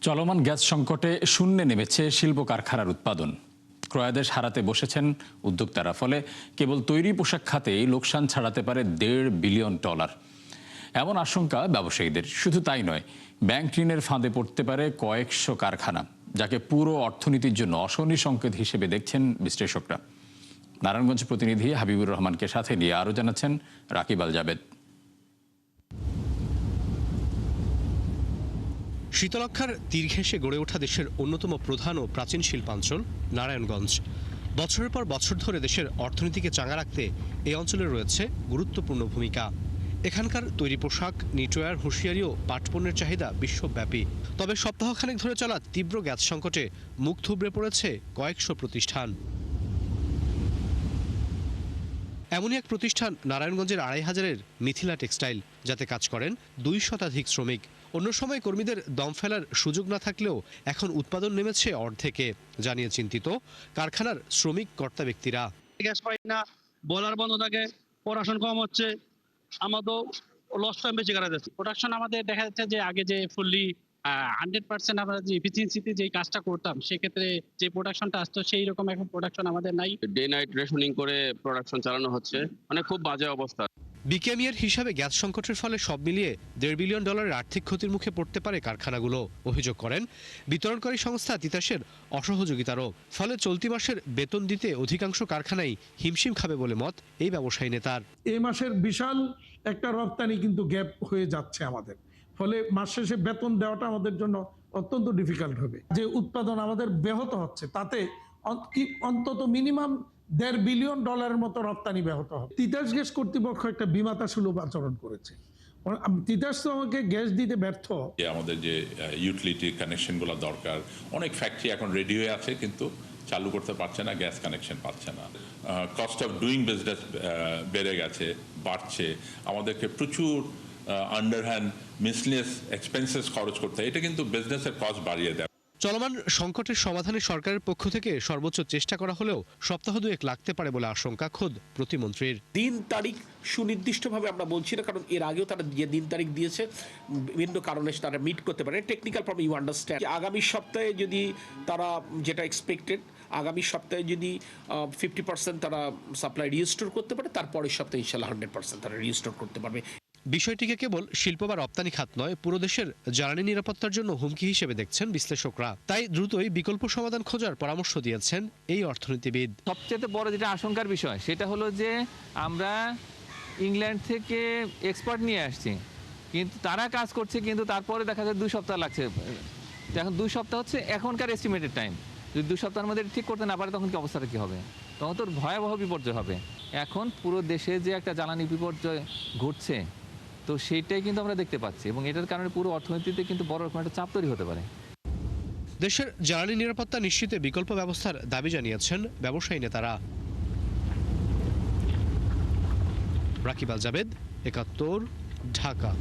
চলমান গ্যাস সংকটে শূন্যে নেমেছে শিল্প কারখানার উৎপাদন। ক্রয়াদেশ হারাতে বসেছেন উদ্যোক্তারা। ফলে কেবল তৈরি পোশাক খাতেই লোকসান ছাড়াতে পারে $1.5 বিলিয়ন। এমন আশঙ্কা ব্যবসায়ীদের। শুধু তাই নয়, ব্যাংক ঋণের ফাঁদে পড়তে পারে কয়েকশো কারখানা, যাকে পুরো অর্থনীতির জন্য অশনি সংকেত হিসেবে দেখছেন বিশ্লেষকরা। নারায়ণগঞ্জ প্রতিনিধি হাবিবুর রহমানকে সাথে নিয়ে আরও জানাচ্ছেন রাকিব আল জাবেদ। শীতলক্ষার তীর ঘেঁষে গড়ে ওঠা দেশের অন্যতম প্রধান ও প্রাচীন শিল্পাঞ্চল নারায়ণগঞ্জ। বছরের পর বছর ধরে দেশের অর্থনীতিকে চাঙা রাখতে এই অঞ্চলে রয়েছে গুরুত্বপূর্ণ ভূমিকা। এখানকার তৈরি পোশাক, নিটওয়্যার, হুঁশিয়ারি ও পাটপণ্যের চাহিদা বিশ্বব্যাপী। তবে সপ্তাহখানেক ধরে চলা তীব্র গ্যাস সংকটে মুখ থুবড়ে পড়েছে কয়েকশো প্রতিষ্ঠান। এমনই এক প্রতিষ্ঠান নারায়ণগঞ্জের ২৫০০-এর মিথিলা টেক্সটাইল, যাতে কাজ করেন ২০০ শতাধিক শ্রমিক। অন্য সময় কর্মীদের দম ফেলার সুযোগ না থাকলেও এখন উৎপাদন নেমেছে অর্ধেকে, জানিয়ে চিন্তিত কারখানার শ্রমিক কর্তা ব্যক্তিরা। গ্যাস পাই না, বয়লার বন্ধ থাকে, প্রোডাকশন কম হচ্ছে, আমাদের লস টাইম বেশি করা যাচ্ছে। প্রোডাকশন আমাদের দেখা যাচ্ছে যে আগে যে ফুললি 100% আমরা যে এফিসিয়েন্সিতে যে কাজটা করতাম, সেক্ষেত্রে যে প্রোডাকশনটা আসতো সেই রকম এখন প্রোডাকশন আমাদের নাই। ডে নাইট রেশনিং করে প্রোডাকশন চালানো হচ্ছে, মানে খুব বাজে অবস্থা। বিকেএমইএর হিসাবে গ্যাস সংকটের ফলে সব মিলিয়ে $1.5 বিলিয়ন আর্থিক ক্ষতির মুখে পড়তে পারে কারখানাগুলো। অভিযোগ করেন বিতরণকারী সংস্থা তিতাসের অসহযোগিতারও। ফলে চলতি মাসের বেতন দিতে অধিকাংশ কারখানাই হিমশিম খাবে বলে মত এই ব্যবসায়ী নেতার। এই মাসের বিশাল একটা রপ্তানি কিন্তু গ্যাপ হয়ে যাচ্ছে আমাদের, ফলে মাস শেষে বেতন দেওয়াটা আমাদের জন্য অত্যন্ত ডিফিকাল্ট হবে। যে উৎপাদন আমাদের ব্যাহত হচ্ছে, তাতে অন্তত মিনিমাম $1.5 বিলিয়ন মতো রপ্তানি ব্যাহত হবে। তিতাস গ্যাস কর্তৃপক্ষ একটা বিমাতা সুলভ আচরণ করেছে। তিতাস তো আমাকে গ্যাস দিতে ব্যর্থ। আমাদের যে ইউটিলিটি কানেকশনগুলো দরকার, অনেক ফ্যাক্টরি এখন রেডি হয়ে আছে কিন্তু চালু করতে পারছে না, গ্যাস কানেকশন পাচ্ছে না। কস্ট অফ ডুইং বিজনেস বেড়ে গেছে, বাড়ছে। আমাদেরকে প্রচুর আন্ডারহ্যান্ড মিসলেনিয়াস এক্সপেন্সেস খরচ করতে হয়। এটা কিন্তু বিজনেসের কস্ট বাড়িয়ে দেয়। চলমান সংকটের সমাধানে সরকারের পক্ষ থেকে সর্বোচ্চ চেষ্টা করা হলেও সপ্তাহ দুয়েক লাগতে পারে বলে আশঙ্কা খোদ প্রতিমন্ত্রীর। দিন তারিখ সুনির্দিষ্টভাবে আমরা বলছি না, কারণ এর আগেও তারা যে দিন তারিখ দিয়েছে বিভিন্ন কারণে তারা মিট করতে পারে। Technical problem, you understand. আগামী সপ্তাহে যদি তারা যেটা এক্সপেক্টেড, আগামী সপ্তাহে যদি 50% তারা সাপ্লাই রিস্টোর করতে পারে, তারপরের সপ্তাহে ইনশাল্লাহ 100% তারা রিস্টোর করতে পারবে। বিষয়টিকে কেবল শিল্প বা রপ্তানি খাত নয়, পুরো দেশের জ্বালানি নিরাপত্তার জন্য হুমকি হিসেবে দেখছেন বিশ্লেষকরা। তাই দ্রুতই বিকল্প সমাধান খোঁজার পরামর্শ দিয়েছেন এই অর্থনীতিবিদ। সবচেয়ে বড় যেটা আশঙ্কার বিষয় সেটা হলো যে আমরা ইংল্যান্ড থেকে এক্সপার্ট নিয়ে আসছি, কিন্তু তারা কাজ করছে, কিন্তু তারপরে দেখা যায় 2 সপ্তাহ লাগছে। এখন 2 সপ্তাহ হচ্ছে এখনকার এস্টিমেটেড টাইম। যদি 2 সপ্তাহের মধ্যে ঠিক করতে না পারে, তখন কি অবস্থাটা কি হবে? তখন তো ভয়াবহ বিপর্যয় হবে। এখন পুরো দেশে যে একটা জ্বালানি বিপর্যয় ঘটছে, তো সেইটাই কিন্তু আমরা দেখতে পাচ্ছি, এবং এটার কারণে পুরো অর্থনীতিতে কিন্তু বড় রকম একটা চাপ তৈরি হতে পারে। দেশের জ্বালানি নিরাপত্তা নিশ্চিতে বিকল্প ব্যবস্থার দাবি জানিয়েছেন ব্যবসায়ী নেতারা। রাকিব আল জাবেদ, ৭১, ঢাকা।